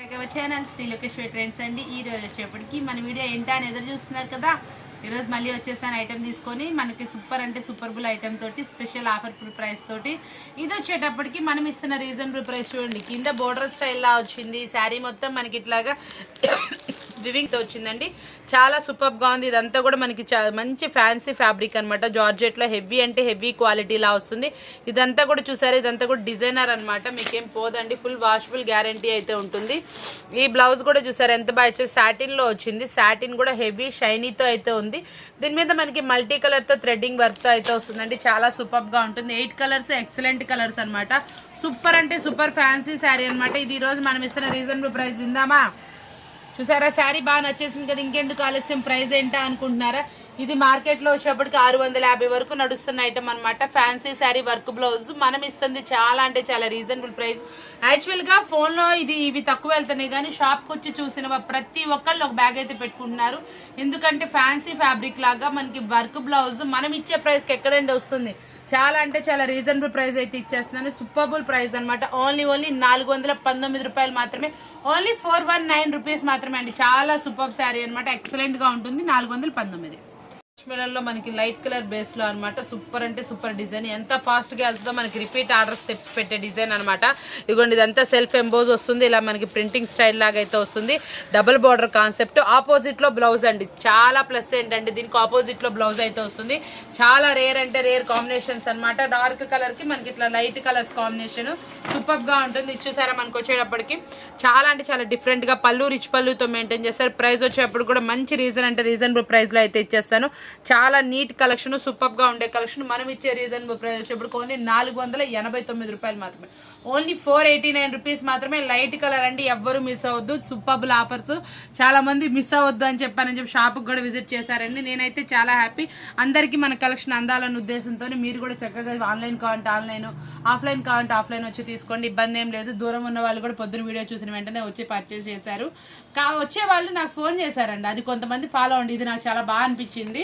Channel Shri Lokeshwari trends అండి. ఈ రోజు వచ్చేప్పటికి మన వీడియో ఏంటా అని ఎదురు చూస్తున్నారు కదా. ఈ రోజు మళ్ళీ వచ్చేసాను ఐటమ్ తీసుకొని. మనకి సూపర్ అంటే సూపర్ బుల్ ఐటమ్ తోటి స్పెషల్ ఆఫర్ ప్రైస్ తోటి ఇది వచ్చేటప్పటికి మనం ఇస్తున్న రీజనబుల్ ప్రైస్ చూడండి. కింద బోర్డర్ స్టైల్ లా వచ్చింది. శారీ మొత్తం మనకి ఇట్లాగా వివింగ్ తో వచ్చిందండి. చాలా సూపర్ గా ఉంది. ఇదంతా కూడా మనకి మంచి ఫ్యాన్సీ ఫ్యాబ్రిక్ అనమాట. జార్జెట్ లో హెవీ అంటే హెవీ క్వాలిటీ లా వస్తుంది. ఇదంతా కూడా చూసారు, ఇదంతా కూడా డిజైనర్ అనమాట. మీకేం పోదండి, ఫుల్ వాషబుల్ గ్యారంటీ అయితే ఉంటుంది. ఈ బ్లౌజ్ కూడా చూసారు ఎంత బాగా ఇచ్చేది. సాటిన్ లో వచ్చింది. సాటిన్ కూడా హెవీ షైనీతో అయితే ఉంది. దీని మీద మనకి మల్టీ కలర్ తో థ్రెడ్డింగ్ వర్క్ తో అయితే వస్తుందండి. చాలా సూపర్ గా ఉంటుంది. 8 కలర్స్ ఎక్సలెంట్ కలర్స్ అనమాట. సూపర్ అంటే సూపర్ ఫ్యాన్సీ శారీ అనమాట. ఇది ఈ రోజు మనం ఇస్తున్న రీజనబుల్ ప్రైస్ విందామా. చూసారా, శారీ బాగా నచ్చేసింది కదా, ఇంకెందుకు ఆలస్యం. ప్రైస్ ఏంటా అనుకుంటున్నారా? ఇది మార్కెట్ లో వచ్చేప్పటికి 650 వరకు నడుస్తున్న ఐటమ్ అనమాట. ఫ్యాన్సీ శారీ వర్క్ బ్లౌజ్ మనం ఇస్తుంది చాలా అంటే చాలా రీజనబుల్ ప్రైస్. యాక్చువల్ గా ఫోన్ లో ఇవి తక్కువ వెళ్తున్నాయి, కానీ షాప్ కి వచ్చి చూసిన ప్రతి ఒక్కళ్ళు ఒక బ్యాగ్ అయితే పెట్టుకుంటున్నారు. ఎందుకంటే ఫ్యాన్సీ ఫ్యాబ్రిక్ లాగా మనకి వర్క్ బ్లౌజ్ మనం ఇచ్చే ప్రైస్ కి ఎక్కడండి వస్తుంది. చాలా అంటే చాలా రీజనబుల్ ప్రైస్ అయితే ఇచ్చేస్తున్నాను. సూపర్బుల్ ప్రైస్ అనమాట. ఓన్లీ 419 రూపాయలు మాత్రమే. ఓన్లీ 419 రూపీస్ మాత్రమే అండి. చాలా సూపర్ శారీ అనమాట. ఎక్సలెంట్ గా ఉంటుంది. 419. లో మనకి లైట్ కలర్ బేస్ లో అనమాట. సూపర్ అంటే సూపర్ డిజైన్. ఎంత ఫాస్ట్ గా వెళ్తుందో మనకి రిపీట్ ఆర్డర్స్ పెట్టే డిజైన్ అనమాట. ఇదిగోండి, ఇదంతా సెల్ఫ్ ఎంబోజ్ వస్తుంది. ఇలా మనకి ప్రింటింగ్ స్టైల్ లాగా అయితే వస్తుంది. Double border concept. ఆపోజిట్ లో బ్లౌజ్ అండి. చాలా ప్లస్ ఏంటంటే దీనికి ఆపోజిట్ లో బ్లౌజ్ అయితే వస్తుంది. చాలా రేర్ అంటే రేర్ కాంబినేషన్స్ అనమాట. డార్క్ కలర్ కి మనకి ఇట్లా లైట్ కలర్స్ కాంబినేషన్ సూపర్ గా ఉంటుంది. చూసారా, మనకు వచ్చేటప్పటికి చాలా అంటే చాలా డిఫరెంట్ గా పళ్ళు రిచ్ పళ్ళుతో మెయింటైన్ చేస్తారు. ప్రైస్ వచ్చేటప్పుడు కూడా మంచి రీజనబుల్ ప్రైస్ లో అయితే ఇచ్చేస్తాను. చాలా నీట్ కలెక్షన్, సూపర్ గా ఉండే కలెక్షన్. మనం ఇచ్చే రీజనబుల్ ప్రైస్ వచ్చేప్పుడు ఓన్లీ 489 రూపాయలు మాత్రమే. ఓన్లీ 489 రూపీస్ మాత్రమే. లైట్ కలర్ అండి, ఎవ్వరు మిస్ అవ్వద్దు. సూపర్బుల్ ఆఫర్స్. చాలా మంది మిస్ అవ్వద్దు అని చెప్పానని చెప్పి షాప్ కూడా విజిట్ చేశారండి. నేనైతే చాలా హ్యాపీ. అందరికీ మన కలెక్షన్ అందాలన్న ఉద్దేశంతో మీరు కూడా చక్కగా ఆన్లైన్ కావాలంటే ఆన్లైన్, ఆఫ్లైన్ కావాలంటే ఆఫ్లైన్ వచ్చి తీసుకోండి. ఇబ్బంది ఏం లేదు. దూరం ఉన్న వాళ్ళు కూడా పొద్దున వీడియో చూసిన వెంటనే వచ్చి పర్చేస్ చేశారు. వచ్చే వాళ్ళు నాకు ఫోన్ చేశారండి. అది కొంతమంది ఫాలో అవ్వండి. ఇది నాకు చాలా బాగా అనిపించింది.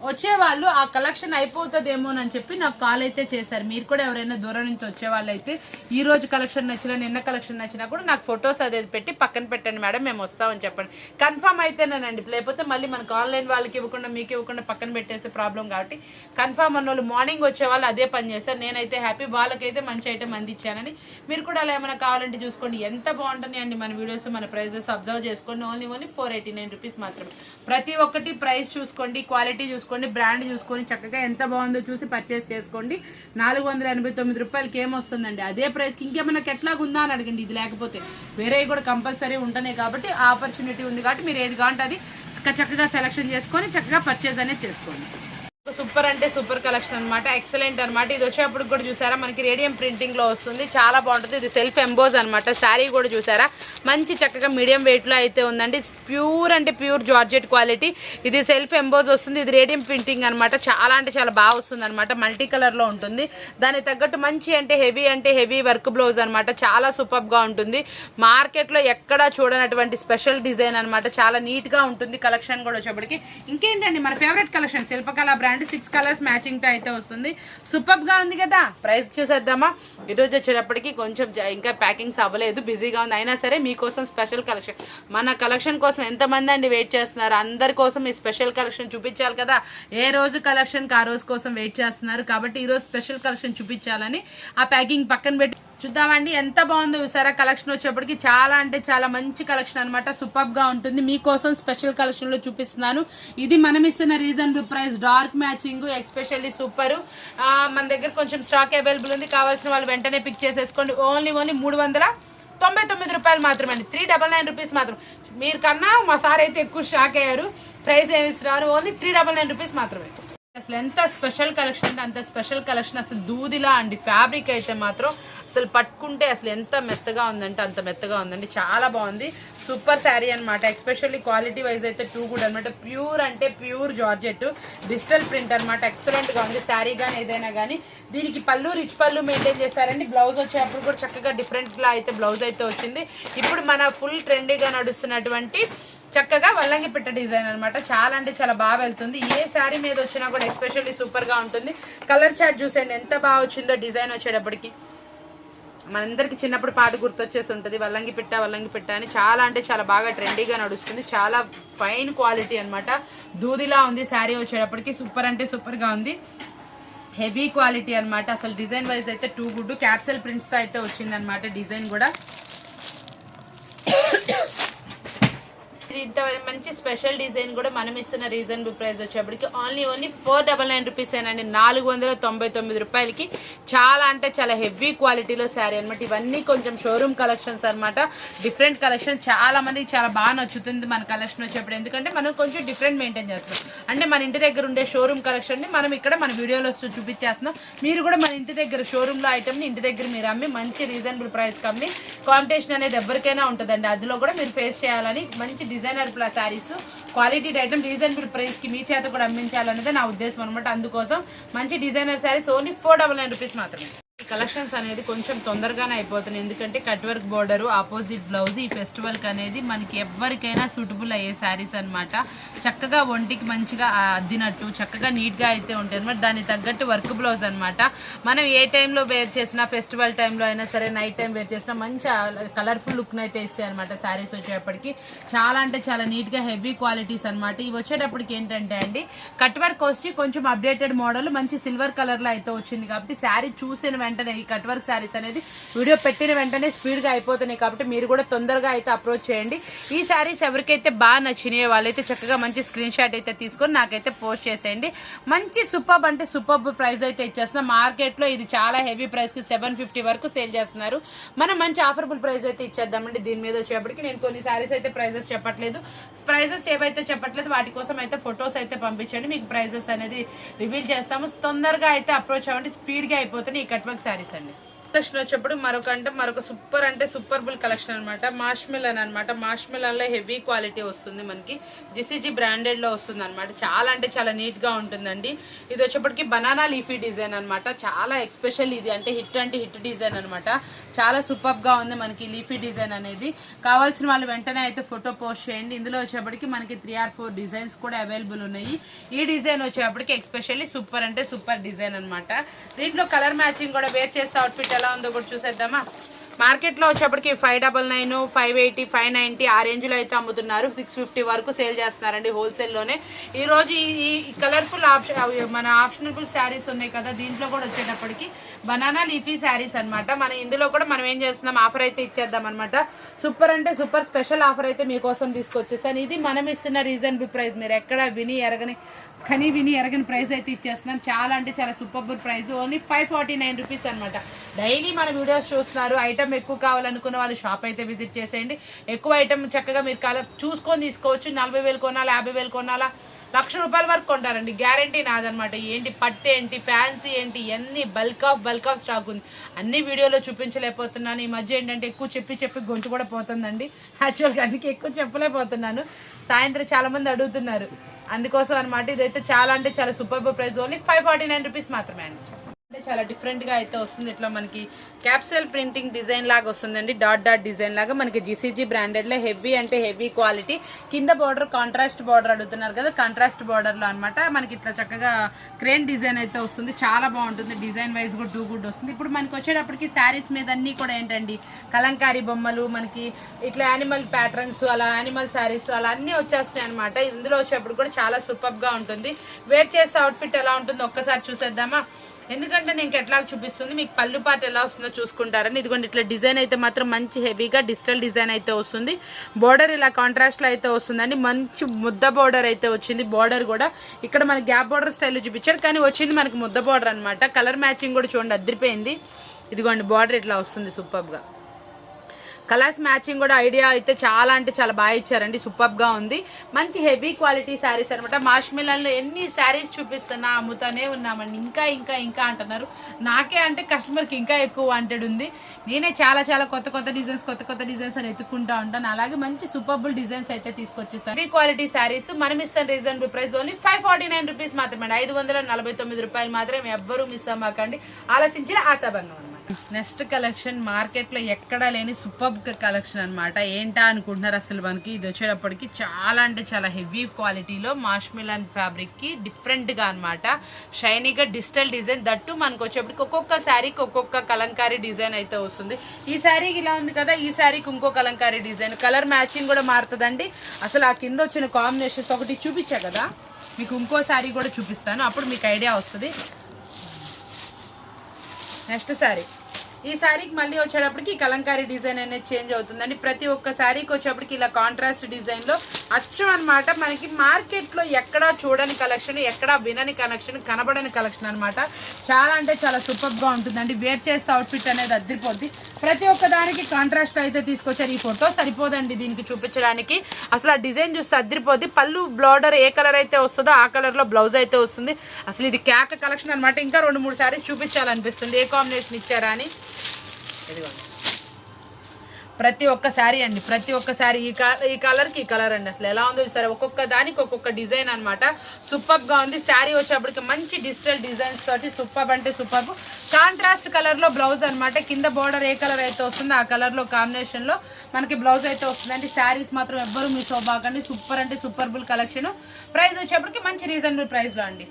వచ్చేవాళ్ళు ఆ కలెక్షన్ అయిపోతుందేమోనని చెప్పి నాకు కాల్ అయితే చేశారు. మీరు కూడా ఎవరైనా దూరం నుంచి వచ్చేవాళ్ళు అయితే ఈ రోజు కలెక్షన్ నచ్చినా నిన్న కలెక్షన్ నచ్చినా కూడా నాకు ఫొటోస్ అదే పెట్టి పక్కన పెట్టండి మేడం, మేము వస్తామని చెప్పండి. కన్ఫర్మ్ అయితేనేనండి. లేకపోతే మళ్ళీ మనకు ఆన్లైన్ వాళ్ళకి ఇవ్వకుండా మీకు ఇవ్వకుండా పక్కన పెట్టేస్తే ప్రాబ్లం. కాబట్టి కన్ఫర్మ్ అన్న వాళ్ళు మార్నింగ్ వచ్చేవాళ్ళు అదే పని చేస్తారు. నేనైతే హ్యాపీ. వాళ్ళకైతే మంచి ఐటమ్ అందించానని. మీరు కూడా అలా ఏమైనా కావాలంటే చూసుకోండి. ఎంత బాగుంటుంది అండి మన వీడియోస్, మన ప్రైజెస్ అబ్జర్వ్ చేసుకోండి. ఓన్లీ 489 రూపీస్ మాత్రమే. ప్రతి ఒక్కటి ప్రైస్ చూసుకోండి, క్వాలిటీ చూసుకోండి, బ్రాండ్ చూసుకొని చక్కగా ఎంత బాగుందో చూసి పర్చేస్ చేసుకోండి. 489 రూపాయలకి ఏమొస్తుందండి. అదే ప్రైస్కి ఇంకేమైనా ఎట్లాగా ఉందా అని అడగండి. ఇది లేకపోతే వేరే కూడా కంపల్సరీ ఉంటున్నాయి. కాబట్టి ఆ ఆపర్చునిటీ ఉంది. కాబట్టి మీరు ఏది కావాలంటే అది చక్కగా సెలెక్షన్ చేసుకొని చక్కగా పర్చేస్ అనేది చేసుకోండి. సూపర్ అంటే సూపర్ కలెక్షన్ అనమాట. ఎక్సలెంట్ అనమాట. ఇది వచ్చేప్పుడు కూడా చూసారా మనకి రేడియం ప్రింటింగ్ లో వస్తుంది. చాలా బాగుంటుంది. ఇది సెల్ఫ్ ఎంబోజ్ అనమాట. శారీ కూడా చూసారా మంచి చక్కగా మీడియం వెయిట్ లో అయితే ఉందండి. ప్యూర్ అంటే ప్యూర్ జార్జెట్ క్వాలిటీ. ఇది సెల్ఫ్ ఎంబోజ్ వస్తుంది. ఇది రేడియం ప్రింటింగ్ అనమాట. చాలా అంటే చాలా బాగా వస్తుంది అనమాట. మల్టీ కలర్ లో ఉంటుంది. దానికి తగ్గట్టు మంచి అంటే హెవీ వర్క్ బ్లౌజ్ అనమాట. చాలా సూపర్ గా ఉంటుంది. మార్కెట్ లో ఎక్కడా చూడనటువంటి స్పెషల్ డిజైన్ అనమాట. చాలా నీట్ గా ఉంటుంది. కలెక్షన్ కూడా వచ్చేప్పటికి ఇంకేంటండి మన ఫేవరెట్ కలెక్షన్ శిల్పకళ బ్రాండ్ 6 కలర్స్ మ్యాచింగ్ తో అయితే వస్తుంది. సూపర్ గా ఉంది కదా. ప్రైస్ చూసేద్దామా. ఈరోజు వచ్చేటప్పటికి కొంచెం ఇంకా ప్యాకింగ్స్ అవ్వలేదు, బిజీగా ఉంది. అయినా సరే మీకోసం స్పెషల్ కలెక్షన్. మన కలెక్షన్ కోసం ఎంతమంది అండి వెయిట్ చేస్తున్నారు. అందరి కోసం ఈ స్పెషల్ కలెక్షన్ చూపించాలి కదా. ఏ రోజు కలెక్షన్ ఆ రోజు కోసం వెయిట్ చేస్తున్నారు. కాబట్టి ఈ రోజు స్పెషల్ కలెక్షన్ చూపించాలని ఆ ప్యాకింగ్ పక్కన పెట్టి చూద్దామండి. ఎంత బాగుందో చూసారా. కలెక్షన్ వచ్చేప్పటికి చాలా అంటే చాలా మంచి కలెక్షన్ అనమాట. సూపర్ గా ఉంటుంది. మీకోసం స్పెషల్ కలెక్షన్ లో చూపిస్తున్నాను. ఇది మనం ఇస్తున్న reasonable price. Dark matching especially super. మన దగ్గర కొంచెం స్టాక్ అవైలబుల్ ఉంది. కావాల్సిన వాళ్ళు వెంటనే పిక్ చేసేసుకోండి. ఓన్లీ 399 రూపాయలు మాత్రమే అండి. 399 రూపీస్ మాత్రం. మీరు కన్నా మా సార్ అయితే ఎక్కువ షాక్ అయ్యారు. ప్రైస్ ఏమి ఇస్తున్నారు. ఓన్లీ 399 రూపీస్ మాత్రమే. అసలు ఎంత స్పెషల్ కలెక్షన్ అంటే అంత స్పెషల్ కలెక్షన్. అసలు దూదిలా అండి. ఫ్యాబ్రిక్ అయితే మాత్రం అసలు పట్టుకుంటే అసలు ఎంత మెత్తగా ఉందంటే అంత మెత్తగా ఉందండి. చాలా బాగుంది. సూపర్ శారీ అనమాట. ఎస్పెషల్లీ క్వాలిటీ వైజ్ అయితే టూ గుడ్ అనమాట. ప్యూర్ అంటే ప్యూర్ జార్జెట్ డిజిటల్ ప్రింట్ అనమాట. ఎక్సలెంట్ గా ఉంది. శారీ కానీ ఏదైనా కానీ. దీనికి పళ్ళు రిచ్ పళ్ళు మెయింటైన్ చేశారండి. బ్లౌజ్ వచ్చేటప్పుడు కూడా చక్కగా డిఫరెంట్ గా అయితే బ్లౌజ్ అయితే వచ్చింది. ఇప్పుడు మన ఫుల్ ట్రెండీగా నడుస్తున్నటువంటి చక్కగా వల్లంగి పిట్ట డిజైన్ అనమాట. చాలా అంటే చాలా బాగా వెళ్తుంది. ఏ శారీ మీద వచ్చినా కూడా ఎస్పెషల్లీ సూపర్ గా ఉంటుంది. కలర్ చార్ట్ చూసేయండి ఎంత బాగా వచ్చిందో డిజైన్ వచ్చేటప్పటికి. మనందరికి చిన్నప్పుడు పాట గుర్తొచ్చేసి ఉంటుంది, వల్లంగి పిట్ట అని. చాలా అంటే చాలా బాగా ట్రెండీగా నడుస్తుంది. చాలా ఫైన్ క్వాలిటీ అనమాట. దూదిలా ఉంది శారీ వచ్చేటప్పటికి. సూపర్ అంటే సూపర్గా ఉంది. హెవీ క్వాలిటీ అనమాట. అసలు డిజైన్ వైజ్ అయితే టూ గుడ్. క్యాప్సల్ ప్రింట్స్తో అయితే వచ్చింది అనమాట డిజైన్ కూడా. ఇంత మంచి స్పెషల్ డిజైన్ కూడా మనం ఇస్తున్న రీజనబుల్ ప్రైస్ వచ్చేప్పటికి ఓన్లీ 499 రూపీస్ ఏనండి. 499 రూపాయలకి చాలా అంటే చాలా హెవీ క్వాలిటీలో శారీ అనమాట. ఇవన్నీ కొంచెం షోరూమ్ కలెక్షన్స్ అనమాట. Different collection. చాలా మందికి చాలా బాగా నచ్చుతుంది మన కలెక్షన్ వచ్చేప్పుడు. ఎందుకంటే మనం కొంచెం డిఫరెంట్ మెయింటైన్ చేస్తాం. అంటే మన ఇంటి దగ్గర ఉండే షోరూమ్ కలెక్షన్ని మనం ఇక్కడ మన వీడియోలో చూపించేస్తున్నాం. మీరు కూడా మన ఇంటి దగ్గర షోరూంలో ఐటమ్ని ఇంటి దగ్గర మీరు అమ్మి మంచి రీజనబుల్ ప్రైస్కి అమ్మి కాంపిటీషన్ అనేది ఎవరికైనా ఉంటుందండి. అందులో కూడా మీరు ఫేస్ చేయాలని మంచి designer plus saris quality item reasonable price కి మీ చేత కూడా అమ్మించాలనేది నా ఉద్దేశం అనమాట. అందుకోసం మంచి డిజైనర్ శారీస్ ఓన్లీ 499 రూపీస్ మాత్రమే. ఈ కలెక్షన్స్ అనేది కొంచెం తొందరగానే అయిపోతున్నాయి. ఎందుకంటే cut work border, opposite blouse ఈ ఫెస్టివల్కి అనేది మనకి ఎవరికైనా సూటబుల్ అయ్యే శారీస్ అనమాట. చక్కగా ఒంటికి మంచిగా అద్దినట్టు చక్కగా నీట్గా అయితే ఉంటాయి అనమాట. దానికి తగ్గట్టు వర్క్ బ్లౌజ్ అనమాట. మనం ఏ టైంలో వేర్ చేసినా, ఫెస్టివల్ టైంలో అయినా సరే, నైట్ టైం వేర్ చేసినా మంచి కలర్ఫుల్ లుక్ని అయితే ఇస్తాయి అనమాట. శారీస్ వచ్చేటప్పటికి చాలా అంటే చాలా నీట్గా హెవీ క్వాలిటీస్ అనమాట. ఇవి వచ్చేటప్పటికి ఏంటంటే అండి, కట్ వర్క్ వచ్చి కొంచెం అప్డేటెడ్ మోడల్ మంచి సిల్వర్ కలర్లో అయితే వచ్చింది. కాబట్టి శారీ చూసిన వెంటనే ఈ కట్ వర్క్ శారీస్ అనేది వీడియో పెట్టిన వెంటనే స్పీడ్గా అయిపోతున్నాయి. కాబట్టి మీరు కూడా తొందరగా అయితే అప్రోచ్ చేయండి. ఈ శారీస్ ఎవరికైతే బాగా నచ్చినాయో వాళ్ళైతే చక్కగా మంచి స్క్రీన్ షాట్ అయితే తీసుకొని నాకైతే పోస్ట్ చేసేయండి. మంచి సూపర్ అంటే సూపర్ ప్రైస్ అయితే ఇచ్చేస్తున్నాం. మార్కెట్లో ఇది చాలా హెవీ ప్రైస్కి 750 వరకు సేల్ చేస్తున్నారు. మనం మంచి ఆఫర్బుల్ ప్రైస్ అయితే ఇచ్చేద్దామండి. దీని మీద వచ్చేప్పటికి నేను కొన్ని శారీస్ అయితే ప్రైజెస్ చెప్పట్లేదు. ప్రైజెస్ ఏవైతే చెప్పట్లేదు వాటి కోసం అయితే ఫొటోస్ అయితే పంపించండి. మీకు ప్రైజెస్ అనేది రివీల్ చేస్తాము. తొందరగా అయితే అప్రోచ్ అవ్వండి. స్పీడ్గా అయిపోతుంది ఈ కట్ వర్క్ శారీస్ అండి. కలెక్షన్ వచ్చేప్పుడు మరొక సూపర్ అంటే సూపర్బుల్ కలెక్షన్ అనమాట. మాష్మిలన్ అనమాట. మాష్మిలన్లో హెవీ క్వాలిటీ వస్తుంది మనకి. జిసిజీ బ్రాండెడ్లో వస్తుంది అనమాట. చాలా అంటే చాలా నీట్గా ఉంటుందండి. ఇది వచ్చేప్పటికి బనానా లీఫీ డిజైన్ అనమాట. చాలా ఎక్స్పెషల్ ఇది. అంటే హిట్ డిజైన్ అనమాట. చాలా సూపర్గా ఉంది మనకి లీఫీ డిజైన్ అనేది. కావాల్సిన వాళ్ళు వెంటనే అయితే ఫోటో పోస్ట్ చేయండి. ఇందులో వచ్చేప్పటికి మనకి 3 or 4 డిజైన్స్ కూడా అవైలబుల్ ఉన్నాయి. ఈ డిజైన్ వచ్చేప్పటికి ఎక్స్పెషల్లీ సూపర్ అంటే సూపర్ డిజైన్ అనమాట. దీంట్లో కలర్ మ్యాచింగ్ కూడా వేర్ చేస్తే అవుట్ఫిట్ ఎలా ఉందో కూడా చూసేద్దామా. మార్కెట్లో వచ్చేప్పటికి 599, 580, 590 ఆ రేంజ్లో అయితే అమ్ముతున్నారు. 650 వరకు సేల్ చేస్తున్నారండి హోల్సేల్లోనే. ఈరోజు ఈ కలర్ఫుల్ మన ఆప్షనబుల్ శారీస్ ఉన్నాయి కదా, దీంట్లో కూడా వచ్చేటప్పటికి బనానా లీఫీ శారీస్ అనమాట. మన ఇందులో కూడా మనం ఏం చేస్తున్నాం, ఆఫర్ అయితే ఇచ్చేద్దాం అనమాట. సూపర్ అంటే సూపర్ స్పెషల్ ఆఫర్ అయితే మీకోసం తీసుకొచ్చేస్తాను. ఇది మనం ఇస్తున్న రీజనబుల్ ప్రైస్. మీరు ఎక్కడ విని ఎరగని ప్రైస్ అయితే ఇచ్చేస్తున్నాను. చాలా అంటే చాలా సూపర్బుల్ ప్రైస్. ఓన్లీ 549 రూపీస్ అనమాట. డైలీ మన వీడియోస్ చూస్తున్నారు. ఐటమ్ ఎక్కువ కావాలనుకున్న వాళ్ళు షాప్ అయితే విజిట్ చేసేయండి. ఎక్కువ ఐటమ్ చక్కగా మీరు చూసుకొని తీసుకోవచ్చు. 40,000 కొనాలా, 50,000 కొనాలా, ₹1,00,000 వరకు కొంటారండి. గ్యారంటీ నాదనమాట. ఏంటి పట్టు ఏంటి, ఫ్యాన్సీ ఏంటి, ఎన్ని బల్క్ ఆఫ్ స్టాక్ ఉంది. అన్ని వీడియోలో చూపించలేకపోతున్నాను. ఈ మధ్య ఏంటంటే ఎక్కువ చెప్పి గొంతు కూడా పోతుందండి. యాక్చువల్గా అందుకే ఎక్కువ చెప్పలేకపోతున్నాను. సాయంత్రం చాలా మంది అడుగుతున్నారు. అందుకోసం అనమాట. ఇదైతే చాలా అంటే చాలా సూపర్ ప్రైస్. ఓన్లీ 549 రూపీస్ మాత్రమే అండి. అంటే చాలా డిఫరెంట్గా అయితే వస్తుంది. ఇట్లా మనకి క్యాప్సల్ ప్రింటింగ్ డిజైన్ లాగా వస్తుందండి. డాట్ డిజైన్ లాగా మనకి జిసిజీ బ్రాండెడ్లో హెవీ అంటే హెవీ క్వాలిటీ. కింద బార్డర్ కాంట్రాస్ట్ బార్డర్ అడుగుతున్నారు కదా, కాంట్రాస్ట్ బార్డర్లో అనమాట. మనకి ఇట్లా చక్కగా క్రేన్ డిజైన్ అయితే వస్తుంది. చాలా బాగుంటుంది. డిజైన్ వైజ్ కూడా టూ గుడ్ వస్తుంది. ఇప్పుడు మనకి వచ్చేటప్పటికి శారీస్ మీద అన్నీ కూడా ఏంటండి కలంకారీ బొమ్మలు, మనకి ఇట్లా యానిమల్ ప్యాటర్న్స్, అలా యానిమల్ శారీస్ అలా అన్నీ వచ్చేస్తాయి అనమాట. ఇందులో వచ్చేటప్పుడు కూడా చాలా సూపర్గా ఉంటుంది. వేర్ చేస్తే అవుట్ఫిట్ ఎలా ఉంటుందో ఒక్కసారి చూసేద్దామా. ఎందుకంటే నేను ఎట్లా చూపిస్తుంది మీకు పళ్ళు పార్ట్ ఎలా వస్తుందో చూసుకుంటారని. ఇదిగోండి ఇట్లా డిజైన్ అయితే మాత్రం మంచి హెవీగా డిజిటల్ డిజైన్ అయితే వస్తుంది. బోర్డర్ ఇలా కాంట్రాస్ట్లో అయితే వస్తుందండి. మంచి ముద్ద బోర్డర్ అయితే వచ్చింది. బోర్డర్ కూడా ఇక్కడ మన గ్యాప్ బోర్డర్ స్టైల్లో చూపించాడు, కానీ వచ్చింది మనకి ముద్ద బోర్డర్ అనమాట. కలర్ మ్యాచింగ్ కూడా చూడండి అదిరిపోయింది. ఇదిగోండి బార్డర్ ఇట్లా వస్తుంది సూపర్గా. కలర్స్ మ్యాచింగ్ కూడా ఐడియా అయితే చాలా అంటే చాలా బాగా ఇచ్చారండి. సూపర్గా ఉంది. మంచి హెవీ క్వాలిటీ శారీస్ అనమాట. మాష్మిలన్లో ఎన్ని శారీస్ చూపిస్తున్నా అమ్ముతానే ఉన్నామండి. ఇంకా అంటున్నారు. నాకే అంటే కస్టమర్కి ఇంకా ఎక్కువ వాంటెడ్ ఉంది. నేనే చాలా కొత్త డిజైన్స్ అని ఎత్తుకుంటా ఉంటాను. అలాగే మంచి సూపర్బుల్ డిజైన్స్ అయితే తీసుకొచ్చేసాను. హెవీ క్వాలిటీ శారీస్ మనం ఇస్తాం రీజనబుల్ ప్రైస్. ఓన్లీ 549 రూపీస్ మాత్రమే. 549 రూపాయలు మాత్రమే. ఎవ్వరూ మిస్ అవ్వకండి. ఆలోచించిన ఆశాభంగం అనమాట. నెక్స్ట్ కలెక్షన్ మార్కెట్లో ఎక్కడా లేని సూపర్ కలెక్షన్ అనమాట. ఏంటా అనుకుంటున్నారు అసలు మనకి ఇది వచ్చేటప్పటికి చాలా అంటే చాలా హెవీ క్వాలిటీలో మాష్మిలన్ ఫ్యాబ్రిక్కి డిఫరెంట్గా అనమాట, షైనీగా డిజిటల్ డిజైన్. దట్టు మనకు వచ్చేప్పటికి ఒక్కొక్క శారీకి ఒక్కొక్క కలంకారీ డిజైన్ అయితే వస్తుంది. ఈ శారీకి ఇలా ఉంది కదా, ఈ శారీకి ఇంకో కలంకారీ డిజైన్, కలర్ మ్యాచింగ్ కూడా మారుతుందండి. అసలు ఆ కింద వచ్చిన కాంబినేషన్స్ ఒకటి చూపించా కదా, మీకు ఇంకో శారీ కూడా చూపిస్తాను, అప్పుడు మీకు ఐడియా వస్తుంది. నెక్స్ట్ శారీ, ఈ శారీకి మళ్ళీ వచ్చేటప్పటికి కలంకారీ డిజైన్ అనేది చేంజ్ అవుతుందండి. ప్రతి ఒక్క శారీకి వచ్చేప్పటికి ఇలా కాంట్రాస్ట్ డిజైన్లో అచ్చం అనమాట. మనకి మార్కెట్లో ఎక్కడా చూడని కలెక్షన్, ఎక్కడా వినని కలెక్షన్, కనబడని కలెక్షన్ అనమాట. చాలా అంటే చాలా సూపర్గా ఉంటుందండి. వేర్ చేస్తే అవుట్ఫిట్ అనేది అద్దరిపోద్ది. ప్రతి ఒక్క దానికి కాంట్రాస్ట్ అయితే తీసుకొచ్చారు. ఈ ఫోటో సరిపోదండి దీనికి చూపించడానికి, అసలు ఆ డిజైన్ చూస్తే అద్దరిపోద్ది. పళ్ళు బ్లాడర్ ఏ కలర్ అయితే వస్తుందో ఆ కలర్లో బ్లౌజ్ అయితే వస్తుంది. అసలు ఇది క్యాక్ కలెక్షన్ అనమాట. ఇంకా 2-3 శారీస్ చూపించాలనిపిస్తుంది ఏ కాంబినేషన్ ఇచ్చారా అని. ప్రతి ఒక్క శారీ అండి, ప్రతి ఒక్క శారీ ఈ కలర్కి ఈ కలర్ అండి. అసలు ఎలా ఉందో సరే, ఒక్కొక్క దానికి ఒక్కొక్క డిజైన్ అనమాట. సూపర్గా ఉంది. శారీ వచ్చేప్పటికి మంచి డిజిటల్ డిజైన్స్ తోటి సూపర్ అంటే సూపర్. కాంట్రాస్ట్ కలర్లో బ్లౌజ్ అనమాట. కింద బోర్డర్ ఏ కలర్ అయితే వస్తుందో ఆ కలర్లో కాంబినేషన్లో మనకి బ్లౌజ్ అయితే వస్తుందండి. శారీస్ మాత్రం ఎవ్వరూ మిస్ అవ్వకండి. సూపర్ అంటే సూపర్బుల్ కలెక్షన్. ప్రైస్ వచ్చేప్పటికి మంచి రీజనబుల్ ప్రైస్లో అండి.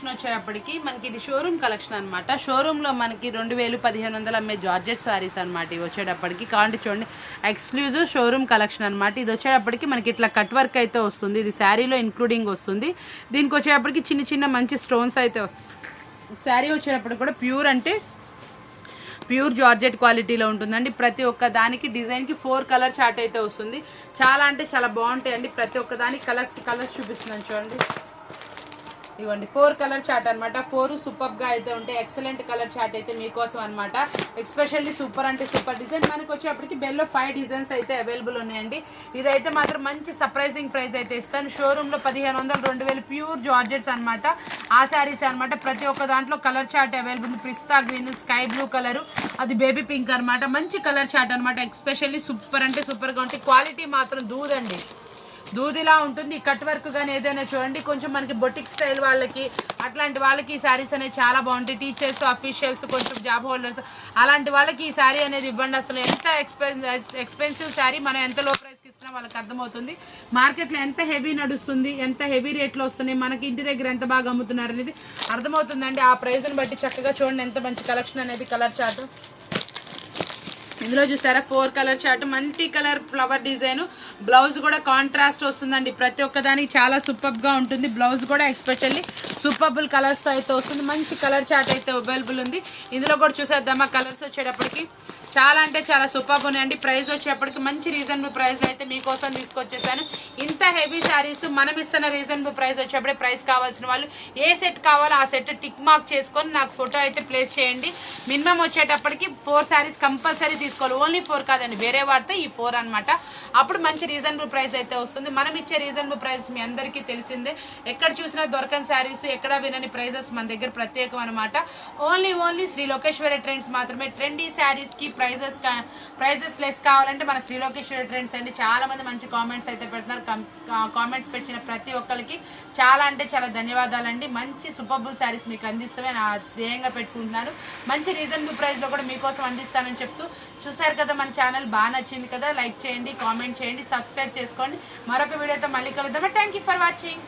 వచ్చేటప్పటికి మనకి ఇది షోరూమ్ కలెక్షన్ అనమాట. షోరూంలో మనకి 2000-1500 అమ్మే జార్జెట్ శారీస్ అనమాట. ఇవి వచ్చేటప్పటికి కాంటి చూడండి, ఎక్స్క్లూజివ్ షోరూమ్ కలెక్షన్ అనమాట. ఇది వచ్చేటప్పటికి మనకి ఇట్లా కట్ వర్క్ అయితే వస్తుంది. ఇది శారీలో ఇంక్లూడింగ్ వస్తుంది. దీనికి వచ్చేటప్పటికి చిన్న చిన్న మంచి స్టోన్స్ అయితే వస్తుంది. శారీ వచ్చేటప్పటికి కూడా ప్యూర్ జార్జెట్ క్వాలిటీలో ఉంటుందండి. ప్రతి ఒక్క దానికి డిజైన్కి 4 కలర్ చార్ట్ అయితే వస్తుంది. చాలా అంటే చాలా బాగుంటాయండి. ప్రతి ఒక్క దానికి కలర్స్ చూపిస్తున్నాను చూడండి. ఇవ్వండి 4 కలర్ చార్ట్ అనమాట. 4 సూపర్గా అయితే ఉంటాయి. ఎక్సలెంట్ కలర్ చార్ట్ అయితే మీకోసం అనమాట. ఎస్పెషల్లీ సూపర్ అంటే సూపర్ డిజైన్. మనకి వచ్చేప్పటికి బెల్లో 5 డిజైన్స్ అయితే అవైలబుల్ ఉన్నాయండి. ఇదైతే మాత్రం మంచి సర్ప్రైజింగ్ ప్రైస్ అయితే ఇస్తాను. షోరూంలో 1500-2000 ప్యూర్ జార్జెట్స్ అనమాట. ఆ శారీస్ అనమాట. ప్రతి ఒక్క దాంట్లో కలర్ చార్ట్ అవైలబుల్. పిస్తా గ్రీన్, స్కై బ్లూ కలర్, అది బేబీ పింక్ అనమాట. మంచి కలర్ చార్ట్ అనమాట. ఎస్పెషల్లీ సూపర్ అంటే సూపర్గా ఉంటాయి. క్వాలిటీ మాత్రం దూదిలా ఉంటుంది. కట్ వర్క్ కానీ ఏదైనా చూడండి, కొంచెం మనకి బొటిక్ స్టైల్ వాళ్ళకి అట్లాంటి వాళ్ళకి ఈ శారీస్ అనేది చాలా బాగుంటాయి. టీచర్స్, అఫీషియల్స్, కొంచెం జాబ్ హోల్డర్స్ అలాంటి వాళ్ళకి ఈ శారీ అనేది ఇవ్వండి. అసలు ఎంత ఎక్స్పెన్సివ్ శారీ మనం ఎంత లో ప్రైస్కి ఇస్తున్నా వాళ్ళకి అర్థమవుతుంది. మార్కెట్లో ఎంత హెవీ నడుస్తుంది, ఎంత హెవీ రేట్లో వస్తున్నాయి, మనకి ఇంటి దగ్గర ఎంత బాగా అమ్ముతున్నారు అనేది అర్థమవుతుందండి. ఆ ప్రైస్ని బట్టి చక్కగా చూడండి ఎంత మంచి కలెక్షన్ అనేది. కలర్ చార్ట్ ఇందులో చూసారా 4 colour chart, multi colour flower design. Blouse కూడా కాంట్రాస్ట్ వస్తుందండి. ప్రతి ఒక్క దానికి చాలా సూపర్గా ఉంటుంది. బ్లౌజ్ కూడా ఎస్పెషల్లీ సూపర్బుల్ కలర్స్తో అయితే వస్తుంది. మంచి కలర్ చార్ట్ అయితే అవైలబుల్ ఉంది. ఇందులో కూడా చూసేద్దామా కలర్స్ వచ్చేటప్పటికి చాలా అంటే చాలా సూపర్ ఉన్నాయండి. ప్రైస్ వచ్చేప్పటికి మంచి రీజనబుల్ ప్రైస్లో అయితే మీకోసం తీసుకొచ్చేసాను. ఇంత హెవీ శారీస్ మనం ఇస్తున్న రీజనబుల్ ప్రైస్ వచ్చేప్పటికి ప్రైస్ కావాల్సిన వాళ్ళు ఏ సెట్ కావాలో ఆ సెట్ టిక్ మార్క్ చేసుకొని నాకు ఫోటో అయితే ప్లేస్ చేయండి. మినిమం వచ్చేటప్పటికి 4 శారీస్ కంపల్సరీ తీసుకోవాలి. ఓన్లీ 4 కాదండి, వేరే వాడితే ఈ 4 అనమాట. అప్పుడు మంచి రీజనబుల్ ప్రైస్ అయితే వస్తుంది. మనం ఇచ్చే రీజనబుల్ ప్రైస్ మీ అందరికీ తెలిసిందే. ఎక్కడ చూసినా దొరకని శారీస్, ఎక్కడ వినని ప్రైజెస్ మన దగ్గర ప్రత్యేకం అనమాట. ఓన్లీ శ్రీ లోకేశ్వరి ట్రెండ్స్ మాత్రమే. ట్రెండీ శారీస్కి ప్రైజెస్ లెస్ కావాలంటే మన శ్రీ లోకేశ్వరి ట్రెండ్స్ అండి. చాలా మంది మంచి కామెంట్స్ అయితే పెడుతున్నారు. కామెంట్స్ పెట్టిన ప్రతి ఒక్కరికి చాలా అంటే చాలా ధన్యవాదాలండి. మంచి సూపర్బుల్ శారీస్ మీకు అందిస్తామే నా ధ్యేయంగా పెట్టుకుంటున్నాను. మంచి రీజనబుల్ ప్రైస్లో కూడా మీకోసం అందిస్తానని చెప్తూ, చూసారు కదా మన ఛానల్ బాగా నచ్చింది కదా, లైక్ చేయండి, కామెంట్ చేయండి, సబ్స్క్రైబ్ చేసుకోండి. మరొక వీడియోతో మళ్ళీ కలుద్దాం. Thank you for watching.